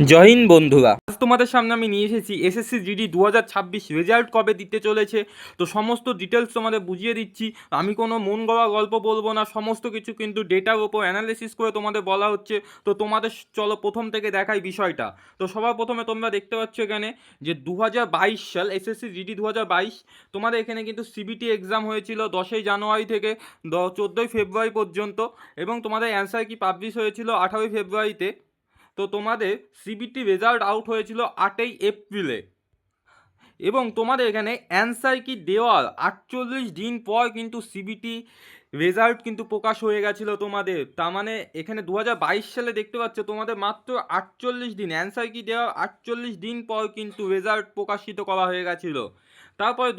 জয় হিন্দ বন্ধুরা, আজ তোমাদের সামনে আমি নিয়ে এসেছি এসএসসি জিডি 2026 রেজাল্ট কবে দিতে চলেছে। তো সমস্ত ডিটেলস তোমাদের বুঝিয়ে দিচ্ছি। আমি কোনো মন গড়া গল্প বলবো না, সমস্ত কিছু কিন্তু ডেটার ওপর অ্যানালিসিস করে তোমাদের বলা হচ্ছে। তো তোমাদের চলো প্রথম থেকে দেখাই বিষয়টা। তো সবার প্রথমে তোমরা দেখতে পাচ্ছ এখানে যে 2022 সাল এসএসসি জিডি 2022 তোমাদের এখানে কিন্তু সিবিটি এক্সাম হয়েছিল 10ই জানুয়ারি থেকে 14ই ফেব্রুয়ারি পর্যন্ত, এবং তোমাদের অ্যান্সার কি পাবলিশ হয়েছিল 18ই ফেব্রুয়ারিতে। তো তোমাদের সিবিটি রেজাল্ট আউট হয়েছিল 8ই এপ্রিলে, এবং তোমাদের এখানে অ্যান্সার কি দেওয়ার 48 দিন পর কিন্তু সিবিটি রেজাল্ট কিন্তু প্রকাশ হয়ে গেছিলো তোমাদের। তার মানে এখানে 2022 সালে দেখতে পাচ্ছ তোমাদের মাত্র 48 দিন, অ্যান্সার কি দেওয়ার 48 দিন পর কিন্তু রেজাল্ট প্রকাশিত করা হয়ে গেছিলো। তারপরে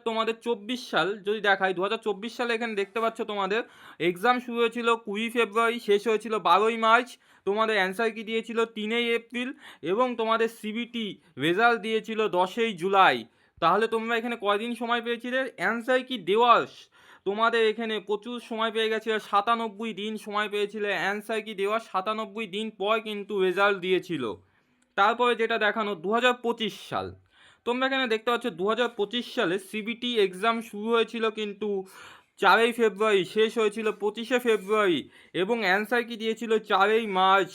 তোমাদের 24 সাল যদি দেখাই, 2024 সালে এখানে দেখতে পাচ্ছ তোমাদের এক্সাম শুরু হয়েছিল 20 ফেব্রুয়ারি, শেষ হয়েছিল 12ই মার্চ। তোমাদের অ্যান্সার কি দিয়েছিল 3ই এপ্রিল, এবং তোমাদের সিবিটি রেজাল্ট দিয়েছিল 10ই জুলাই। তাহলে তোমরা এখানে কয়দিন সময় পেয়েছিলে অ্যান্সার কি দেওয়ার? তোমাদের এখানে প্রচুর সময় পেয়ে গেছিল, 97 দিন সময় পেয়েছিলে অ্যান্সার কি দেওয়ার। 97 দিন পর কিন্তু রেজাল্ট দিয়েছিল। তারপরে যেটা দেখানো 2025 সাল, তোমরা এখানে দেখতে পাচ্ছ 2025 সালে সিবিটি এক্সাম শুরু হয়েছিল কিন্তু 4ই ফেব্রুয়ারি, শেষ হয়েছিল 25শে ফেব্রুয়ারি, এবং অ্যান্সার কি দিয়েছিল 4ই মার্চ,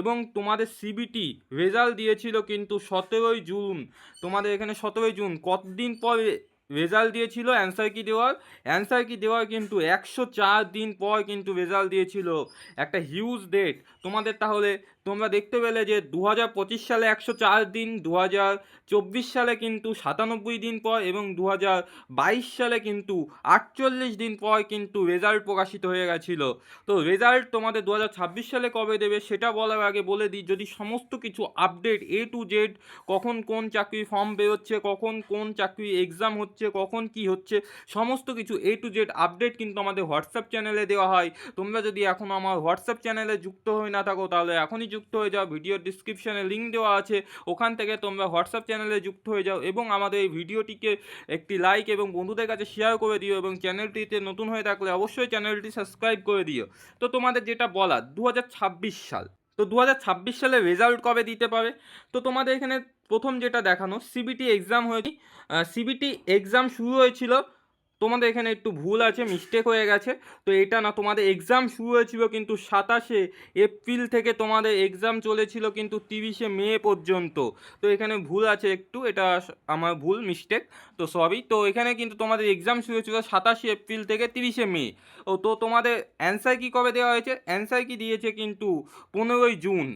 এবং তোমাদের সিবিটি রেজাল্ট দিয়েছিল কিন্তু 17ই জুন। তোমাদের এখানে 17ই জুন কতদিন পর রেজাল্ট দিয়েছিল অ্যান্সার কি দেওয়ার কিন্তু 104 দিন পর কিন্তু রেজাল্ট দিয়েছিল। একটা হিউজ ডেট তোমাদের। তাহলে তোমরা দেখতে পেলে যে 2025 সালে 104 দিন, 2024 সালে কিন্তু 97 দিন পর, এবং 2022 সালে কিন্তু 48 দিন পর কিন্তু রেজাল্ট প্রকাশিত হয়ে গেছিল। তো রেজাল্ট তোমাদের 2026 সালে কবে দেবে সেটা বলার আগে বলে দিই, যদি সমস্ত কিছু আপডেট A to Z, কখন কোন চাকরি ফর্ম বেরোচ্ছে, কখন কোন চাকরি এক্সাম হচ্ছে, কখন কি হচ্ছে, সমস্ত কিছু A to Z আপডেট কিন্তু আমাদের হোয়াটসঅ্যাপ চ্যানেলে দেওয়া হয়। তোমরা যদি এখনও আমার হোয়াটসঅ্যাপ চ্যানেলে যুক্ত হয়ে না থাকো তাহলে এখনই যুক্ত হয়ে যাও, ভিডিওর ডিসক্রিপশানে লিঙ্ক দেওয়া আছে, ওখান থেকে তোমরা হোয়াটসঅ্যাপ চ্যানেলে যুক্ত হয়ে যাও, এবং আমাদের এই ভিডিওটিকে একটি লাইক এবং বন্ধুদের কাছে শেয়ার করে দিও, এবং চ্যানেলটিতে নতুন হয়ে থাকলে অবশ্যই চ্যানেলটি সাবস্ক্রাইব করে দিও। তো তোমাদের যেটা বলা 2026 সাল, তো 2026 সালে রেজাল্ট কবে দিতে পারে। তো তোমাদের এখানে প্রথম যেটা দেখানো সিবিটি এক্সাম হয়েছে, সিবিটি এক্সাম শুরু হয়েছিল, তোমাদের এখানে একটু ভুল আছে, মিস্টেক হয়ে গেছে। তো এটা না, তোমাদের এক্সাম শুরু হয়েছিল কিন্তু 27শে এপ্রিল থেকে তোমাদের এক্সাম চলেছিল কিন্তু 30শে মে পর্যন্ত। তো এখানে ভুল আছে একটু, এটা আমার ভুল, মিস্টেক, তো সরি। তো এখানে কিন্তু তোমাদের এক্সাম শুরু হয়েছিল 27শে এপ্রিল থেকে 30শে মে। তো তোমাদের অ্যান্সার কি কবে দেওয়া হয়েছে, অ্যান্সার কি দিয়েছে কিন্তু 15ই জুন।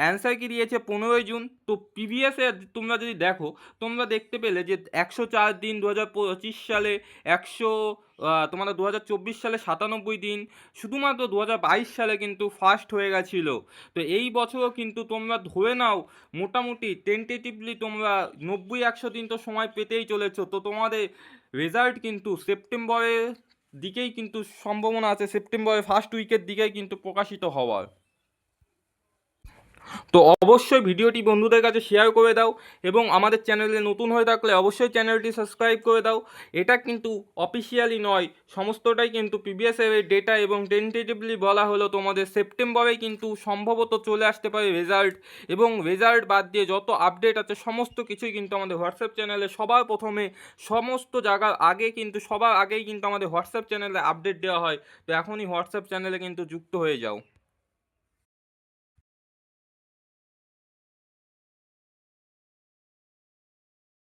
অ্যান্সার কি দিয়েছে 15ই জুন। তো প্রিভিয়াসে তোমরা যদি দেখো, তোমরা দেখতে পেলে যে 104 দিন 2025 সালে, তোমাদের 2024 সালে 97 দিন, শুধুমাত্র 2022 সালে কিন্তু ফার্স্ট হয়ে গেছিলো। তো এই বছরও কিন্তু তোমরা ধরে নাও মোটামুটি টেন্টেটিভলি তোমরা 90-100 দিন তো সময় পেতেই চলেছো। তো তোমাদের রেজাল্ট কিন্তু সেপ্টেম্বরের দিকেই কিন্তু সম্ভাবনা আছে, সেপ্টেম্বরের ফার্স্ট উইকের দিকেই কিন্তু প্রকাশিত হওয়ার। তো অবশ্যই ভিডিওটি বন্ধুদের কাছে শেয়ার করে দাও, এবং আমাদের চ্যানেলে নতুন হয়ে থাকলে অবশ্যই চ্যানেলটি সাবস্ক্রাইব করে দাও। এটা কিন্তু অফিসিয়ালি নয়, সমস্তটাই কিন্তু প্রিভিয়াস ইয়ারের ডেটা, এবং টেন্টেটিভলি বলা হলো তোমাদের সেপ্টেম্বরেই কিন্তু সম্ভবত চলে আসতে পারে রেজাল্ট। এবং রেজাল্ট বাদ দিয়ে যত আপডেট আছে সমস্ত কিছুই কিন্তু আমাদের হোয়াটসঅ্যাপ চ্যানেলে সবার প্রথমে, সমস্ত জায়গার আগে কিন্তু সবার আগেই কিন্তু আমাদের হোয়াটসঅ্যাপ চ্যানেলে আপডেট দেওয়া হয়। তো এখনই হোয়াটসঅ্যাপ চ্যানেলে কিন্তু যুক্ত হয়ে যাও।